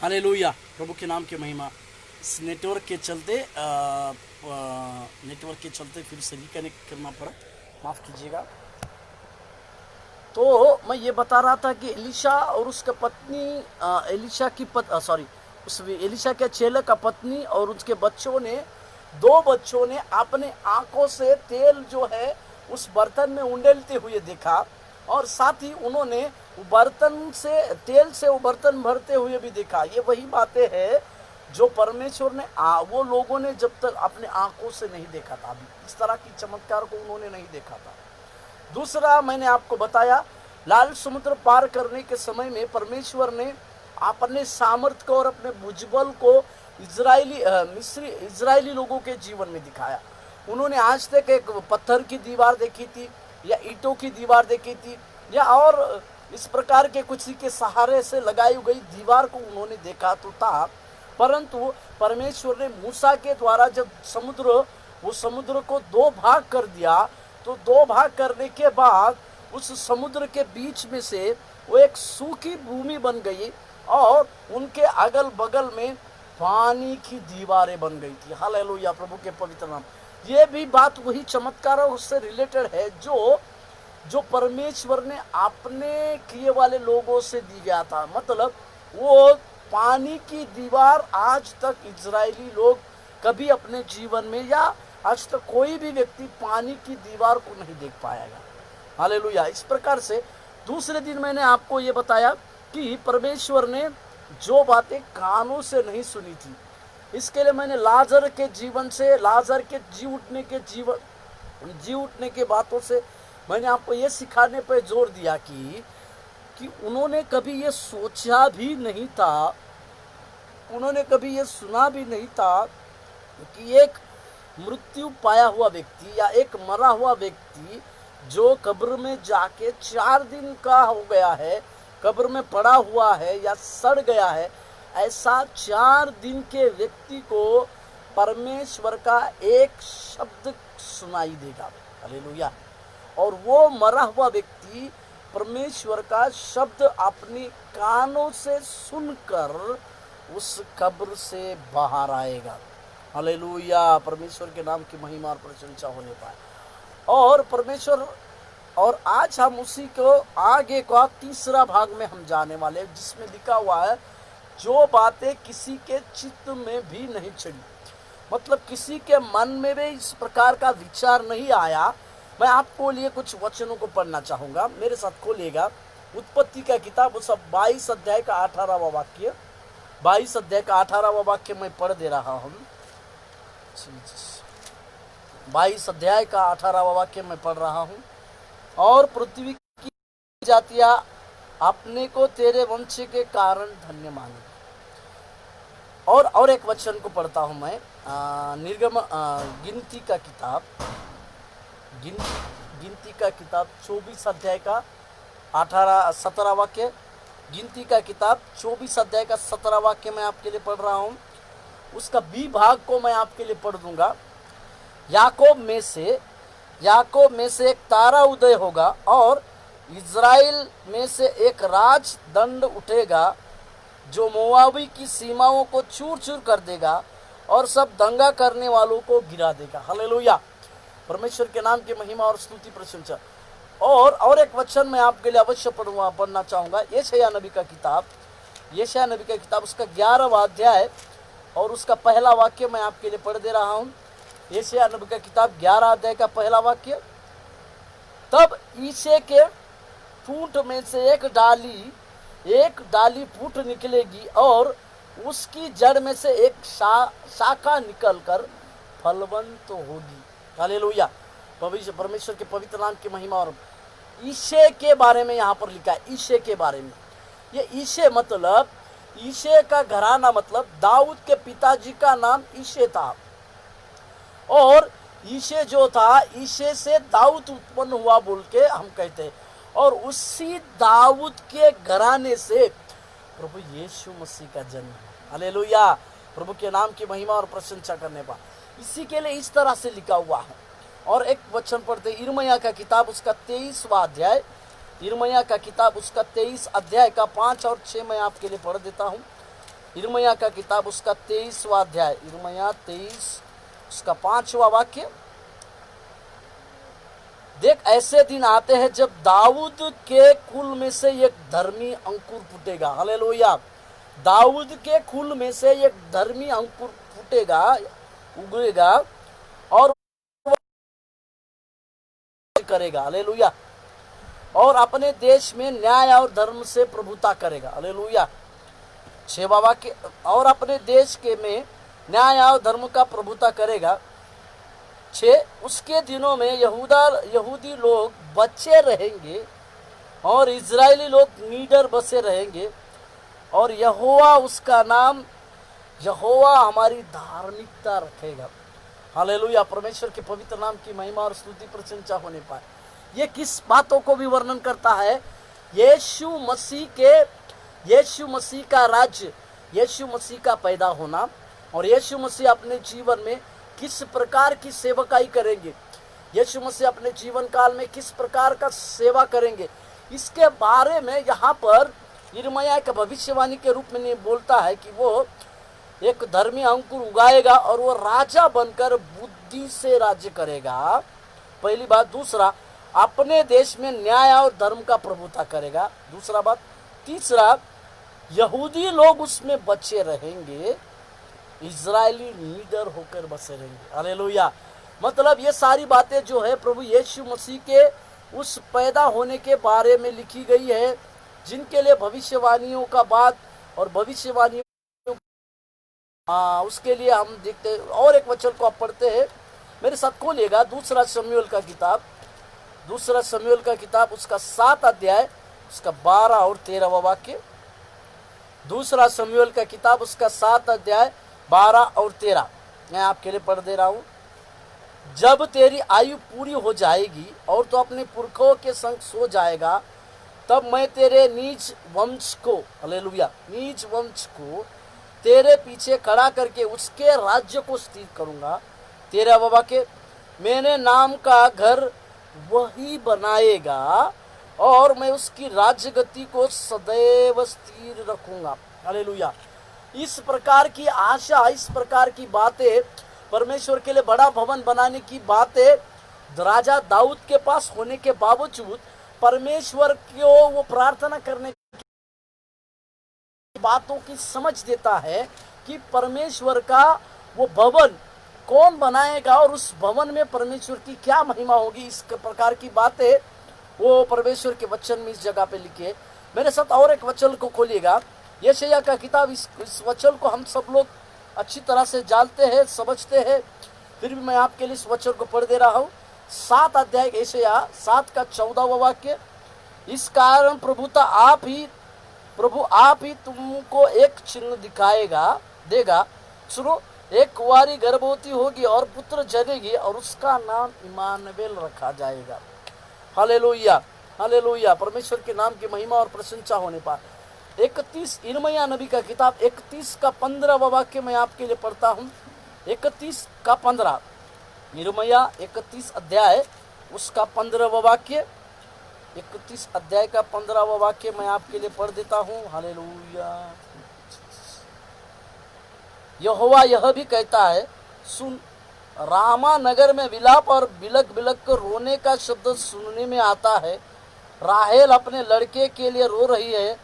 Hallelujah, प्रभु के नाम की महिमा। इस नेटवर्क के चलते फिर से रिकनेक्ट करना पड़ा, माफ़ कीजिएगा। तो मैं ये बता रहा था कि एलिशा और उसका पत्नी एलिशा के चेले का पत्नी और उसके दो बच्चों ने अपने आंखों से तेल जो है उस बर्तन में उंडेलते हुए देखा, और साथ ही उन्होंने तेल से वो बर्तन भरते हुए भी देखा। ये वही बातें हैं जो परमेश्वर ने वो लोगों ने जब तक अपने आंखों से नहीं देखा था, अभी इस तरह की चमत्कार को उन्होंने नहीं देखा था। दूसरा, मैंने आपको बताया, लाल समुद्र पार करने के समय में परमेश्वर ने अपने सामर्थ्य को और अपने भुजबल को इजरायली लोगों के जीवन में दिखाया। उन्होंने आज तक एक पत्थर की दीवार देखी थी या ईंटों की दीवार देखी थी या और इस प्रकार के कुछ के सहारे से लगाई गई दीवार को उन्होंने देखा तो था, परंतु परमेश्वर ने मूसा के द्वारा जब समुद्र को दो भाग कर दिया, तो दो भाग करने के बाद उस समुद्र के बीच में से वो एक सूखी भूमि बन गई और उनके अगल बगल में पानी की दीवारें बन गई थी। हालेलुया, प्रभु के पवित्र नाम। ये भी बात वही चमत्कारों से रिलेटेड है जो परमेश्वर ने अपने किए वाले लोगों से दी गया था। मतलब वो पानी की दीवार आज तक इजरायली लोग कभी अपने जीवन में या आज तक कोई भी व्यक्ति पानी की दीवार को नहीं देख पाएगा। हालेलुया। इस प्रकार से दूसरे दिन मैंने आपको ये बताया कि परमेश्वर ने जो बातें कानों से नहीं सुनी थी, इसके लिए मैंने लाजर के जीवन से, लाजर के जी उठने के बातों से मैंने आपको ये सिखाने पर जोर दिया कि उन्होंने कभी ये सोचा भी नहीं था, उन्होंने कभी ये सुना भी नहीं था कि एक मृत्यु पाया हुआ व्यक्ति या एक मरा हुआ व्यक्ति जो कब्र में जाके 4 दिन का हो गया है, कब्र में पड़ा हुआ है या सड़ गया है, ऐसा 4 दिन के व्यक्ति को परमेश्वर का एक शब्द सुनाई देगा। हालेलुया। और वो मरा हुआ व्यक्ति परमेश्वर का शब्द अपनी कानों से सुनकर उस कब्र से बाहर आएगा। हालेलुया, परमेश्वर के नाम की महिमा और प्रशंसा होने पाए। और आज हम उसी को आगे का तीसरा भाग में हम जाने वाले हैं, जिसमें लिखा हुआ है जो बातें किसी के चित्त में भी नहीं चढ़ी, मतलब किसी के मन में भी इस प्रकार का विचार नहीं आया। मैं आपको लिए कुछ वचनों को पढ़ना चाहूँगा, मेरे साथ खोलिएगा। उत्पत्ति का किताब उस 22 अध्याय का 18वां वाक्य, 22 अध्याय का 18वां वाक्य मैं पढ़ दे रहा हूँ। 22 अध्याय का 18वां वाक्य मैं पढ़ रहा हूँ। और पृथ्वी की जातियां अपने को तेरे वंश के कारण धन्य माने। और एक वचन को पढ़ता हूँ मैं, गिनती का किताब 24 अध्याय का 17 वाक्य, गिनती का किताब 24 अध्याय का 17 वाक्य मैं आपके लिए पढ़ रहा हूँ। उसका बी भाग को मैं आपके लिए पढ़ दूंगा। याकूब में से एक तारा उदय होगा और इज़राइल में से एक राज दंड उठेगा जो मोआबी की सीमाओं को चूर चूर कर देगा और सब दंगा करने वालों को गिरा देगा। हालेलुया, परमेश्वर के नाम की महिमा और स्तुति प्रशंसा। और एक वचन मैं आपके लिए अवश्य पढ़ना चाहूँगा। यशायाह नबी का किताब उसका 11वां अध्याय और उसका पहला वाक्य मैं आपके लिए पढ़ दे रहा हूँ। यशायाह नबी का किताब 11 अध्याय का पहला वाक्य। तब ईशे के फूट में से एक डाली फूट निकलेगी और उसकी जड़ में से एक शाखा निकलकर फलवंत होगी। हालेलुया, परमेश्वर के पवित्र नाम की महिमा। और ईशे के बारे में यहाँ पर लिखा है, ईशे के बारे में। ये ईशे मतलब, ईशे का घराना मतलब दाऊद के पिताजी का नाम ईशे था, और ईशे जो था, ईशे से दाऊद उत्पन्न हुआ बोल के हम कहते हैं। और उसी दाऊद के घराने से प्रभु यीशु मसीह का जन्म है। हालेलुया, प्रभु के नाम की महिमा और प्रशंसा करने पर इसी के लिए इस तरह से लिखा हुआ है। और एक वचन पढ़ते, यिर्मयाह का किताब उसका 23वां अध्याय, यिर्मयाह का किताब उसका 23 अध्याय का 5 और 6 मैं आपके लिए पढ़ देता हूँ। यिर्मयाह का किताब उसका 23वां अध्याय, यिर्मयाह 23 उसका 5वां वाक्य। देख, ऐसे दिन आते हैं जब दाऊद के कुल में से एक धर्मी अंकुर फूटेगा। हालेलुया। दाऊद के कुल में से एक धर्मी अंकुर फूटेगा, उगेगा और करेगा। हालेलुया। और अपने देश में न्याय और धर्म से प्रभुता करेगा। हालेलुया। 6वां वाक्य, और अपने देश के में न्याय और धर्म का प्रभुता करेगा। 6, उसके दिनों में यहूदी लोग बचे रहेंगे और इजरायली लोग नीडर बसे रहेंगे, और यहोवा उसका नाम, यहोवा हमारी धार्मिकता रखेगा। हालेलुया। परमेश्वर के पवित्र नाम की महिमा और स्तुति प्रशंसा होने पाए। ये किस बातों को भी वर्णन करता है? यीशु मसीह का राज्य, यीशु मसीह का पैदा होना, और यीशु मसीह अपने जीवन में किस प्रकार की सेवकाई करेंगे, यीशु मसीह अपने जीवन काल में किस प्रकार का सेवा करेंगे, इसके बारे में यहाँ पर यिर्मयाह का भविष्यवाणी के रूप में बोलता है कि वो एक धर्मी अंकुर उगाएगा और वो राजा बनकर बुद्धि से राज्य करेगा। पहली बात। दूसरा, अपने देश में न्याय और धर्म का प्रभुता करेगा। दूसरा बात। तीसरा, यहूदी लोग उसमें बचे रहेंगे, इजरायली लीडर होकर बसे रहेंगे। हालेलुया। मतलब ये सारी बातें जो है प्रभु यीशु मसीह के उस पैदा होने के बारे में लिखी गई है, जिनके लिए भविष्यवाणियों का बात और भविष्यवाणियों उसके लिए हम देखते हैं। और एक वचन को आप पढ़ते हैं, मेरे साथ खोलिएगा, दूसरा शमूएल का किताब उसका 7 अध्याय उसका 12 और 13वां वाक्य। दूसरा शमूएल का किताब उसका 7 अध्याय 12 और 13 मैं आपके लिए पढ़ दे रहा हूँ। जब तेरी आयु पूरी हो जाएगी और तो अपने पुरखों के संग सो जाएगा, तब मैं तेरे नीच वंश को, हालेलुया, नीच वंश को तेरे पीछे खड़ा करके उसके राज्य को स्थिर करूंगा। 13वां वाक्य, मैंने नाम का घर वही बनाएगा और मैं उसकी राज्यगति को सदैव स्थिर रखूंगा। हालेलुया। इस प्रकार की आशा, इस प्रकार की बातें, परमेश्वर के लिए बड़ा भवन बनाने की बातें राजा दाऊद के पास होने के बावजूद परमेश्वर को वो प्रार्थना करने बातों की समझ देता है कि परमेश्वर का वो भवन कौन बनाएगा और उस भवन में परमेश्वर की क्या महिमा होगी। इस प्रकार की बातें वो परमेश्वर के वचन में इस जगह पे लिखे। मेरे साथ और एक वचन को खोलिएगा, यशायाह का किताब। इस वचन को हम सब लोग अच्छी तरह से जानते हैं, समझते हैं, फिर भी मैं आपके लिए इस वचन को पढ़ दे रहा हूँ। 7 अध्याय यशायाह 7 का 14वां वाक्य, इस कारण प्रभु आप ही तुमको एक चिन्ह देगा। सुनो, एक कुंवारी गर्भवती होगी और पुत्र जनेगी और उसका नाम इमानुएल रखा जाएगा। Hallelujah, hallelujah. परमेश्वर के नाम की महिमा और प्रशंसा होने पर 31 यिर्मयाह नबी का किताब 31 का 15वां वाक्य मैं आपके लिए पढ़ता हूँ। 31 का 15, यिर्मयाह 31 अध्याय उसका 15वां वाक्य, 31 अध्याय का 15वां वाक्य मैं आपके लिए पढ़ देता हूँ। हालेलुया। यहोवा यह भी कहता है, सुन, रामा नगर में विलाप और बिलक कर रोने का शब्द सुनने में आता है। राहेल अपने लड़के के लिए रो रही है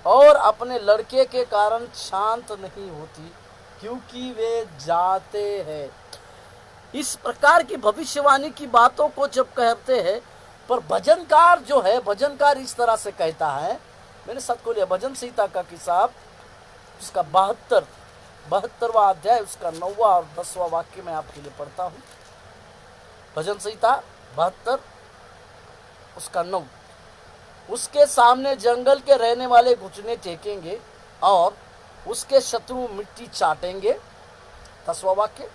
और अपने लड़के के कारण शांत नहीं होती, क्योंकि वे जाते हैं। इस प्रकार की भविष्यवाणी की बातों को जब कहते हैं, पर भजनकार जो है, भजनकार इस तरह से कहता है। मैंने साथ को लिया भजन संहिता का किताब उसका 72वां अध्याय उसका 9वां और 10वां वाक्य मैं आपके लिए पढ़ता हूँ। भजन संहिता 72 उसका 9, उसके सामने जंगल के रहने वाले घुटने टेकेंगे और उसके शत्रु मिट्टी चाटेंगे। 10वां वाक्य,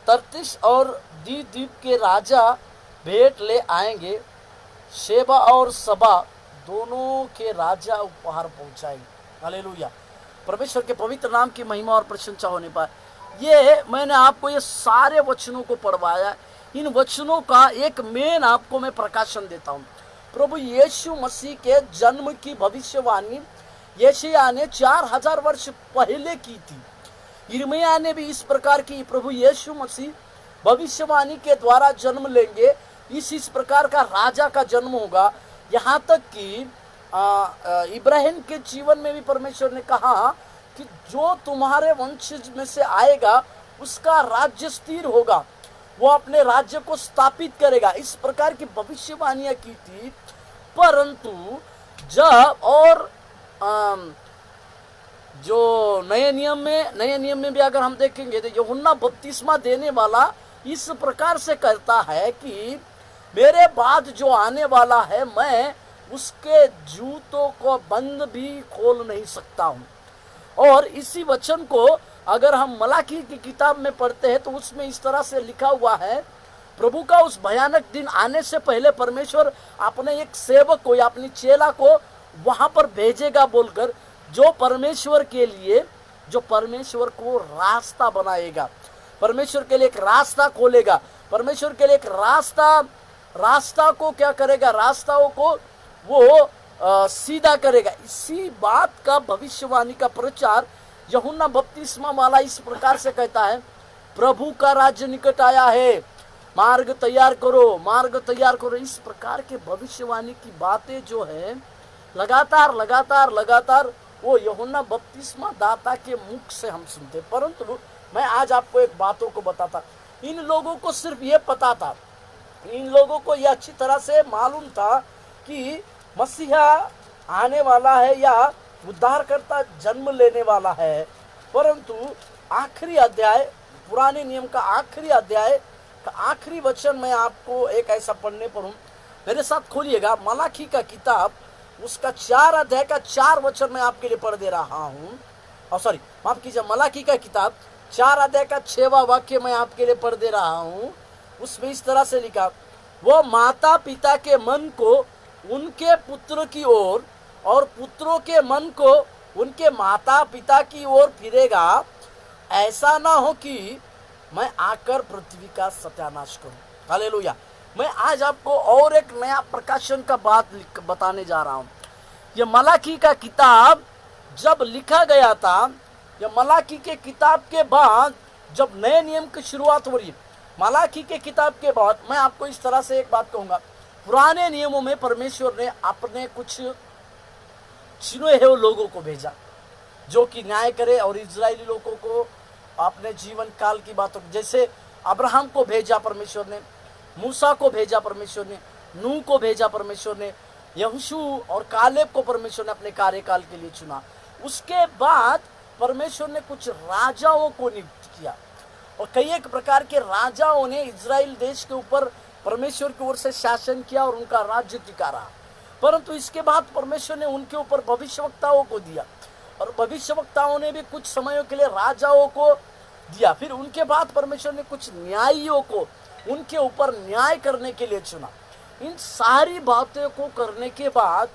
तर्तीश और द्वीप के राजा भेंट ले आएंगे, शेबा और सबा दोनों के राजा उपहार पहुंचाएंगे। हालेलुया। परमेश्वर के पवित्र नाम की महिमा और प्रशंसा होने पर ये मैंने आपको ये सारे वचनों को पढ़वाया। इन वचनों का एक मेन आपको मैं प्रकाशन देता हूँ। प्रभु यीशु मसीह के जन्म की भविष्यवाणी यशायाह ने 4000 वर्ष पहले की थी। यिर्मयाह ने भी इस प्रकार की प्रभु यीशु मसीह भविष्यवाणी के द्वारा जन्म लेंगे, इस प्रकार का राजा का जन्म होगा। यहाँ तक कि इब्राहिम के जीवन में भी परमेश्वर ने कहा कि जो तुम्हारे वंशज में से आएगा उसका राज्य स्थिर होगा, वो अपने राज्य को स्थापित करेगा। इस प्रकार की भविष्यवाणियां की थी। परंतु जब और जो नए नियम में भी अगर हम देखेंगे तो यूहन्ना बपतिस्मा देने वाला इस प्रकार से कहता है कि मेरे बाद जो आने वाला है, मैं उसके जूतों को बंद भी खोल नहीं सकता हूं। और इसी वचन को अगर हम मलाकी की किताब में पढ़ते हैं तो उसमें इस तरह से लिखा हुआ है, प्रभु का उस भयानक दिन आने से पहले परमेश्वर अपने एक सेवक को या अपनी चेला को वहां पर भेजेगा बोलकर, जो परमेश्वर को रास्ता बनाएगा, परमेश्वर के लिए एक रास्ता खोलेगा, परमेश्वर के लिए एक रास्ता को क्या करेगा, रास्ताओं को वो सीधा करेगा। इसी बात का भविष्यवाणी का प्रचार यूहन्ना बपतिस्मा वाला इस प्रकार से कहता है, प्रभु का राज्य निकट आया है, मार्ग तैयार करो, मार्ग तैयार करो। इस प्रकार के भविष्यवाणी की बातें जो है लगातार वो यूहन्ना बपतिस्मा दाता के मुख से हम सुनते। परंतु मैं आज आपको एक बातों को बताता, इन लोगों को सिर्फ ये पता था, इन लोगों को यह अच्छी तरह से मालूम था कि मसीहा आने वाला है या उद्धारकर्ता जन्म लेने वाला है। परंतु आखिरी अध्याय, पुराने नियम का आखिरी अध्याय का आखिरी वचन मैं आपको एक ऐसा पढ़ने पर हूँ, मेरे साथ खोलिएगा। मलाकी का किताब उसका 4 अध्याय का 4 वचन मैं आपके लिए पढ़ दे रहा हूँ। और सॉरी, माफ कीजिए, मलाकी का किताब 4 अध्याय का 6वां वाक्य मैं आपके लिए पढ़ दे रहा हूँ। उसमें इस तरह से लिखा, वो माता पिता के मन को उनके पुत्र की ओर और पुत्रों के मन को उनके माता पिता की ओर फिरेगा, ऐसा ना हो कि मैं आकर पृथ्वी का सत्यानाश करूं। हालेलुया। मैं आज आपको और एक नया प्रकाशन का बात बताने जा रहा हूं। ये मलाकी का किताब जब लिखा गया था, ये मलाकी के किताब के बाद जब नए नियम की शुरुआत हो रही है, मलाकी के किताब के बाद मैं आपको इस तरह से एक बात कहूंगा, पुराने नियमों में परमेश्वर ने अपने कुछ चुने हुए लोगों को भेजा जो कि न्याय करे और इजरायली लोगों को अपने जीवन काल की बातों, जैसे अब्राहम को भेजा परमेश्वर ने, मूसा को भेजा परमेश्वर ने, नूह को भेजा परमेश्वर ने, यहोशू और कालेब को परमेश्वर ने अपने कार्यकाल के लिए चुना। उसके बाद परमेश्वर ने कुछ राजाओं को नियुक्त किया और कई एक प्रकार के राजाओं ने इजराइल देश के ऊपर परमेश्वर की ओर से शासन किया और उनका राज्य टिका रहा। परंतु इसके बाद परमेश्वर ने उनके ऊपर भविष्यवक्ताओं को दिया और भविष्यवक्ताओं ने भी कुछ समयों के लिए राजाओं को दिया। फिर उनके बाद परमेश्वर ने कुछ न्यायियों को उनके ऊपर न्याय करने के लिए चुना। इन सारी बातों को करने के बाद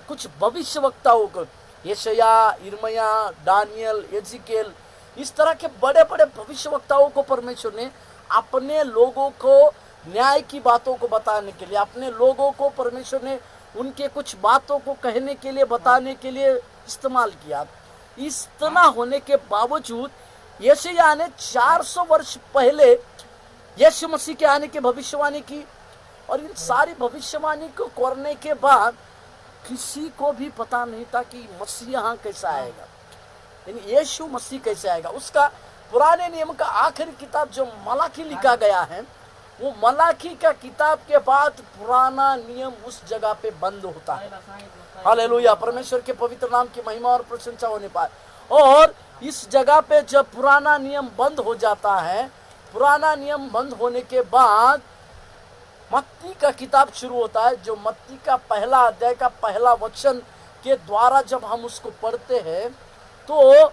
कुछ भविष्यवक्ताओं को, यशायाह, यिर्मयाह, दानियल, एजिकेल, इस तरह के बड़े बड़े भविष्यवक्ताओं को परमेश्वर ने अपने लोगों को न्याय की बातों को बताने के लिए, अपने लोगों को परमेश्वर ने उनके कुछ बातों को कहने के लिए, बताने के लिए इस्तेमाल किया। इतना होने के बावजूद यशायाह ने 400 वर्ष पहले यीशु मसीह के आने की भविष्यवाणी की और इन सारी भविष्यवाणी को करने के बाद किसी को भी पता नहीं था कि मसीह यहाँ कैसा आएगा, यानी यीशु मसीह कैसे आएगा। उसका पुराने नियम का आखिरी किताब जो मलाकी लिखा गया है, वो मलाकी का किताब के बाद पुराना नियम उस जगह पे बंद होता है। हालेलुया, परमेश्वर के पवित्र नाम की महिमा और प्रशंसा होने पाए। और इस जगह पे जब पुराना नियम बंद हो जाता है, पुराना नियम बंद होने के बाद मत्ती का किताब शुरू होता है, जो मत्ती का पहला अध्याय का पहला वचन के द्वारा जब हम उसको पढ़ते हैं तो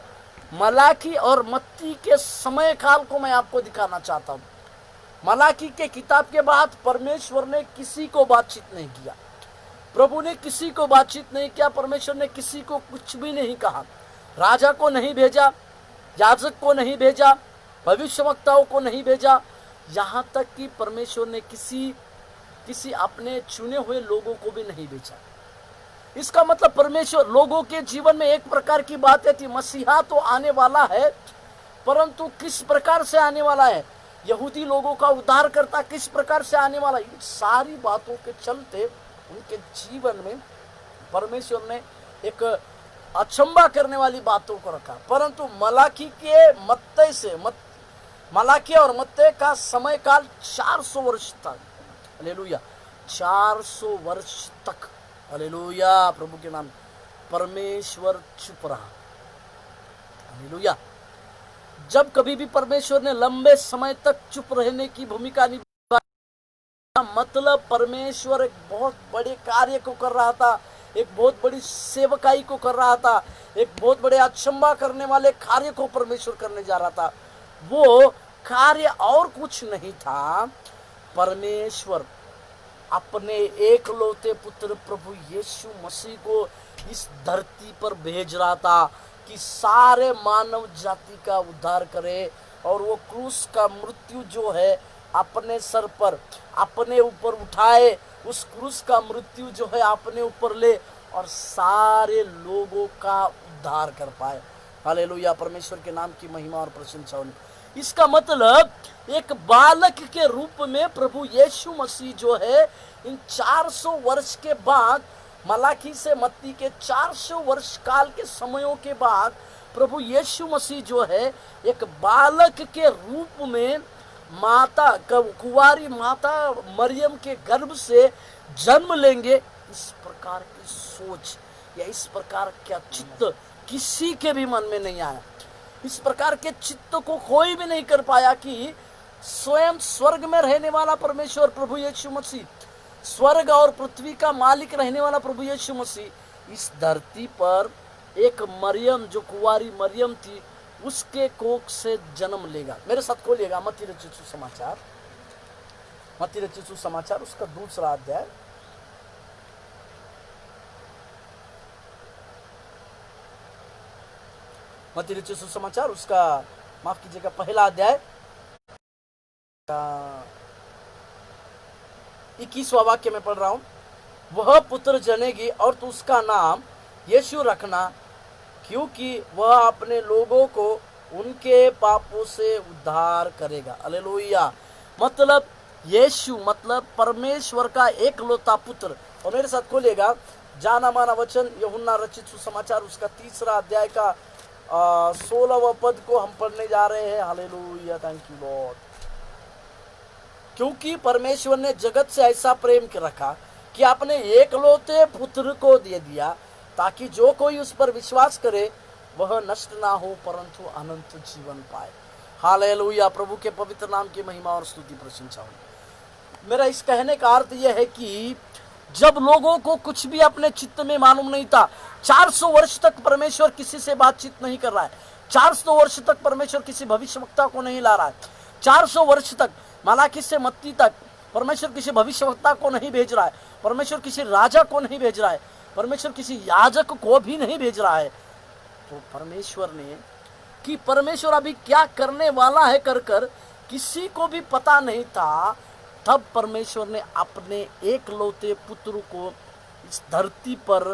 मलाकी और मत्ती के समय काल को मैं आपको दिखाना चाहता हूँ। मलाकी के किताब के बाद परमेश्वर ने किसी को बातचीत नहीं किया, प्रभु ने किसी को बातचीत नहीं किया, परमेश्वर ने किसी को कुछ भी नहीं कहा, राजा को नहीं भेजा, याजक को नहीं भेजा, भविष्यवक्ताओं को नहीं भेजा, यहाँ तक कि परमेश्वर ने किसी अपने चुने हुए लोगों को भी नहीं भेजा। इसका मतलब परमेश्वर लोगों के जीवन में एक प्रकार की बात है कि मसीहा तो आने वाला है, परंतु किस प्रकार से आने वाला है, यहूदी लोगों का उद्धार करता किस प्रकार से आने वाला है, इन सारी बातों के चलते उनके जीवन में परमेश्वर ने एक अचंभा करने वाली बातों को रखा। परंतु मलाकी और मत्ते का समय काल 400 वर्ष तक, हालेलुया, 400 वर्ष तक, हालेलुया, प्रभु के नाम, परमेश्वर चुप रहा, हालेलुया। जब कभी भी परमेश्वर ने लंबे समय तक चुप रहने की भूमिका निभाई, मतलब परमेश्वर एक बहुत बड़े कार्य को कर रहा था, एक बहुत बड़ी सेवकाई को कर रहा था, एक बहुत बड़े अचंभा करने वाले कार्य को परमेश्वर करने जा रहा था। वो कार्य और कुछ नहीं था, परमेश्वर अपने एकलौते पुत्र प्रभु यीशु मसीह को इस धरती पर भेज रहा था कि सारे मानव जाति का उद्धार करे, और वो क्रूस का मृत्यु जो है अपने सर पर अपने ऊपर उठाए, उस क्रूस का मृत्यु जो है अपने ऊपर ले और सारे लोगों का उद्धार कर पाए। हालेलुया, परमेश्वर के नाम की महिमा और प्रशंसा हो। इसका मतलब एक बालक के रूप में प्रभु यीशु मसीह जो है इन 400 वर्ष के बाद, मलाकी से मत्ती के 400 वर्ष काल के समयों के बाद प्रभु यीशु मसीह जो है एक बालक के रूप में माता कुंवारी माता मरियम के गर्भ से जन्म लेंगे। इस प्रकार की सोच या इस प्रकार का चित्त किसी के भी मन में नहीं आया। इस प्रकार के चित्त को कोई भी नहीं कर पाया कि स्वयं स्वर्ग में रहने वाला परमेश्वर प्रभु यीशु मसीह, स्वर्ग और पृथ्वी का मालिक रहने वाला प्रभु यीशु मसीह इस धरती पर एक मरियम जो कुंवारी मरियम थी उसके कोख से जन्म लेगा। मेरे साथ खोलिएगा मत्ती रचित सुसमाचार, मत्ती रचित सुसमाचार उसका दूसरा अध्याय, मत्ती रचित सुसमाचार उसका माफ कीजिएगा पहला अध्याय 21वां वाक्य में पढ़ रहा हूं। वह पुत्र जनेगी और तू उसका नाम यीशु रखना, क्योंकि वह अपने लोगों को उनके पापों से उद्धार करेगा। हालेलुया, मतलब यीशु मतलब परमेश्वर का एकलौता पुत्र। और मेरे साथ खोलिएगा जाना माना वचन यूहन्ना रचित सुसमाचार उसका तीसरा अध्याय का 16वां पद को हम पढ़ने जा रहे हैं। Hallelujah, thank you Lord. क्योंकि परमेश्वर ने जगत से ऐसा प्रेम रखा कि अपने एकलौते पुत्र को दे दिया, ताकि जो कोई उस पर विश्वास करे वह नष्ट ना हो परंतु अनंत जीवन पाए। हालेलुया, प्रभु के पवित्र नाम की महिमा और स्तुति प्रशंसा हो। मेरा इस कहने का अर्थ यह है कि जब लोगों को कुछ भी अपने चित्त में मालूम नहीं था, 400 वर्ष तक परमेश्वर किसी से बातचीत नहीं कर रहा है, 400 वर्ष तक परमेश्वर किसी भविष्यवक्ता को नहीं ला रहा है, 400 वर्ष तक मलाकी से मत्ती तक परमेश्वर किसी भविष्यवक्ता को नहीं भेज रहा है, परमेश्वर किसी राजा को नहीं भेज रहा है, परमेश्वर किसी याजक को भी नहीं भेज रहा है। तो परमेश्वर ने कि परमेश्वर अभी क्या करने वाला है कर कर किसी को भी पता नहीं था, तब परमेश्वर ने अपने एकलौते पुत्र को इस धरती पर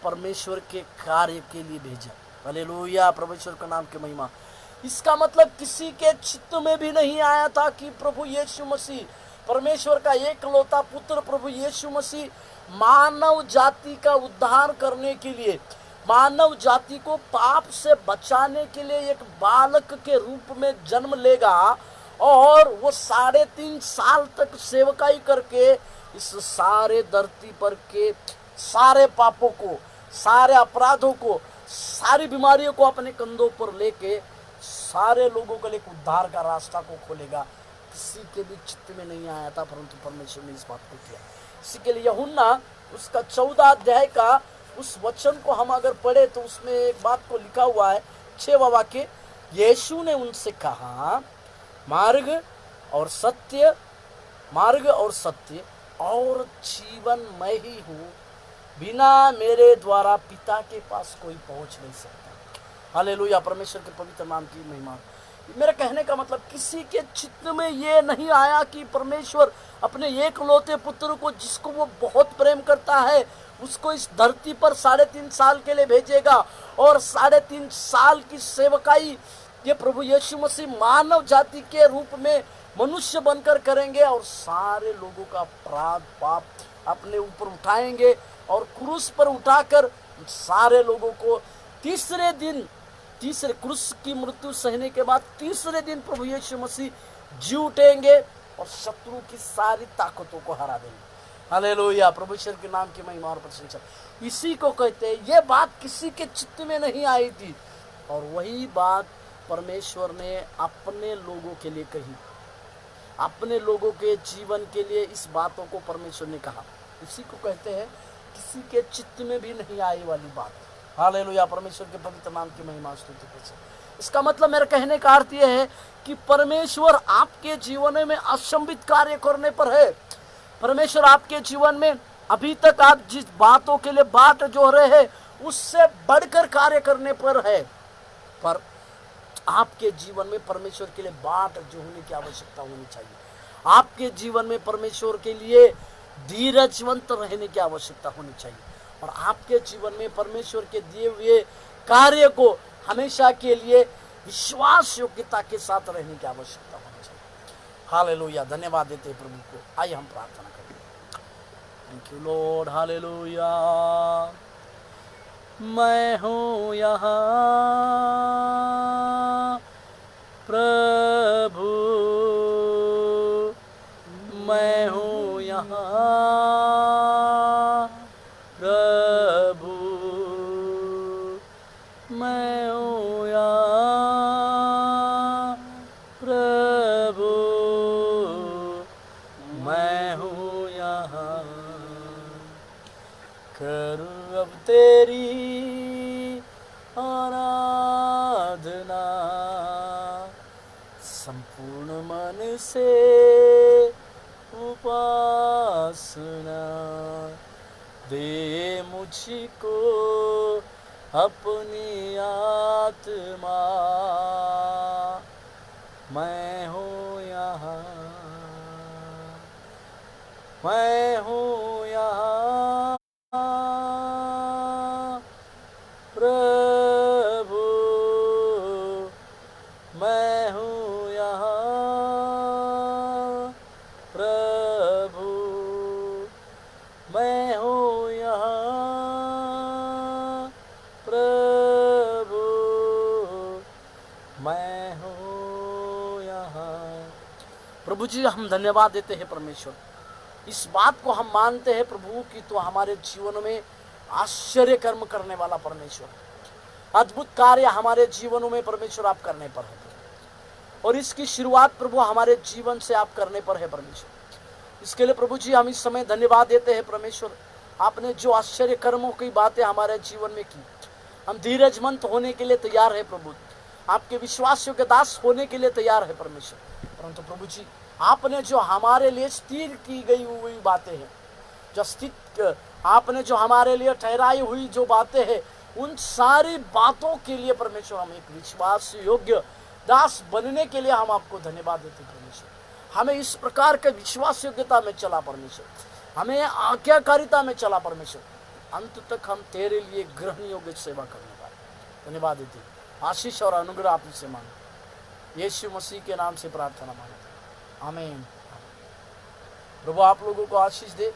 परमेश्वर के कार्य के लिए भेजा। हालेलुया, परमेश्वर का नाम की महिमा। इसका मतलब किसी के चित्त में भी नहीं आया था कि प्रभु यीशु मसीह परमेश्वर का एकलौता पुत्र प्रभु यीशु मसीह मानव जाति का उद्धार करने के लिए, मानव जाति को पाप से बचाने के लिए एक बालक के रूप में जन्म लेगा और वो 3.5 साल तक सेवकाई करके इस सारे धरती पर के सारे पापों को, सारे अपराधों को, सारी बीमारियों को अपने कंधों पर लेके सारे लोगों के लिए उद्धार का रास्ता को खोलेगा। किसी के भी चित्त में नहीं आया था, परंतु परमेश्वर ने इस बात को किया। इसी के लिए यूहन्ना उसका 14 अध्याय का उस वचन को हम अगर पढ़े तो उसमें एक बात को लिखा हुआ है, 6वां वाक्य, यीशु ने उनसे कहा, मार्ग और सत्य और जीवन मैं ही हूँ, बिना मेरे द्वारा पिता के पास कोई पहुंच नहीं सकता। हालेलुया, परमेश्वर के पवित्र नाम की महिमा। मेरे कहने का मतलब किसी के चित्त में ये नहीं आया कि परमेश्वर अपने एकलौते पुत्र को, जिसको वो बहुत प्रेम करता है, उसको इस धरती पर 3.5 साल के लिए भेजेगा और 3.5 साल की सेवकाई ये प्रभु यीशु मसीह मानव जाति के रूप में मनुष्य बनकर करेंगे और सारे लोगों का अपराध पाप अपने ऊपर उठाएंगे और क्रूस पर उठाकर सारे लोगों को तीसरे क्रूस की मृत्यु सहने के बाद तीसरे दिन प्रभु यीशु मसीह जी उठेंगे और शत्रु की सारी ताकतों को हरा देंगे। हालेलुया, प्रभु ईश्वर के नाम की महिमा और प्रशंसा। इसी को कहते हैं, ये बात किसी के चित्त में नहीं आई थी और वही बात परमेश्वर ने अपने लोगों के लिए कही, अपने लोगों के जीवन के लिए इस बातों को परमेश्वर ने कहा। इसी को कहते हैं किसी के चित्त में भी नहीं आई वाली बात। हालेलुया, परमेश्वर के पवित्र नाम की महिमा स्तुति हो। इसका मतलब मेरे कहने का अर्थ यह है कि परमेश्वर आपके जीवन में असंभित कार्य करने पर है। परमेश्वर आपके जीवन में अभी तक आप जिस बातों के लिए बाट जो रहे हैं उससे बढ़कर कार्य करने पर है, पर आपके जीवन में परमेश्वर के लिए बाट जो होने की आवश्यकता होनी चाहिए। आपके जीवन में परमेश्वर के लिए धीरजवंत रहने की आवश्यकता होनी चाहिए और आपके जीवन में परमेश्वर के दिए हुए कार्य को हमेशा के लिए विश्वास योग्यता के साथ रहने की आवश्यकता होनी चाहिए। हालेलुया, धन्यवाद देते हैं प्रभु को। आइए हम प्रार्थना करें। Thank you Lord. हालेलुया, मैं हूँ यहाँ प्रभु, मैं हूँ यहाँ प्रभु, मैं हूँ यहाँ प्रभु, मैं हूँ यहाँ। करूँ अब तेरी आराधना संपूर्ण मन से उपासना, दे मुझको अपनी आत्मा, मैं हूँ यहाँ, मैं हूँ यहाँ प्रभु, मैं हूँ यहाँ प्रभु, मैं हूँ यहाँ प्रभु, मैं हूँ यहाँ। प्रभु जी, हम धन्यवाद देते हैं परमेश्वर, इस बात को हम मानते हैं प्रभु कि तो हमारे जीवन में आश्चर्य कर्म करने वाला परमेश्वर, अद्भुत कार्य हमारे जीवनों में परमेश्वर आप करने पर है और इसकी शुरुआत प्रभु हमारे जीवन से आप करने पर है परमेश्वर। इसके लिए प्रभु जी हम इस समय धन्यवाद देते हैं परमेश्वर, आपने जो आश्चर्य कर्मों की बातें हमारे जीवन में की, हम धीरजमंत होने के लिए तैयार है प्रभु, आपके विश्वासियों के दास होने के लिए तैयार है परमेश्वर। परंतु प्रभु जी, आपने जो हमारे लिए स्थिर की गई हुई बातें हैं, जो स्थित आपने जो हमारे लिए ठहराई हुई जो बातें हैं, उन सारी बातों के लिए परमेश्वर हम एक विश्वास योग्य दास बनने के लिए हम आपको धन्यवाद देते हैं परमेश्वर। हमें इस प्रकार के विश्वास योग्यता में चला परमेश्वर, हमें आज्ञाकारिता में चला परमेश्वर, अंत तक हम तेरे लिए ग्रहण योग्य सेवा करने वाले धन्यवाद देते हैं। आशीष और अनुग्रह आप से मांगते, यीशु मसीह के नाम से प्रार्थना मांगते, आमीन। प्रभु आप लोगों को आशीष दे।